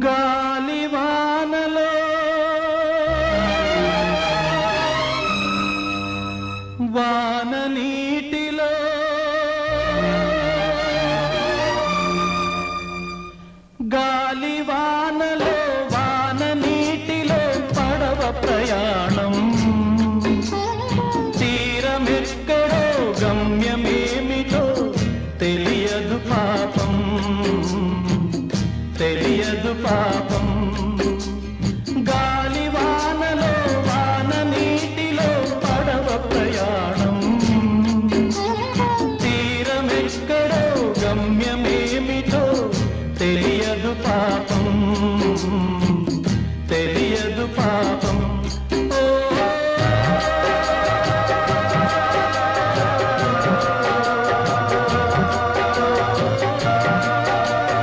గాలివానలో వాన నీటిలో గాలివానలో వాన నీటిలో పడవ ప్రయాణం తీరమెక్కడో గమ్యమేమిటో తెలియదు పాపం తెలియదు పాపం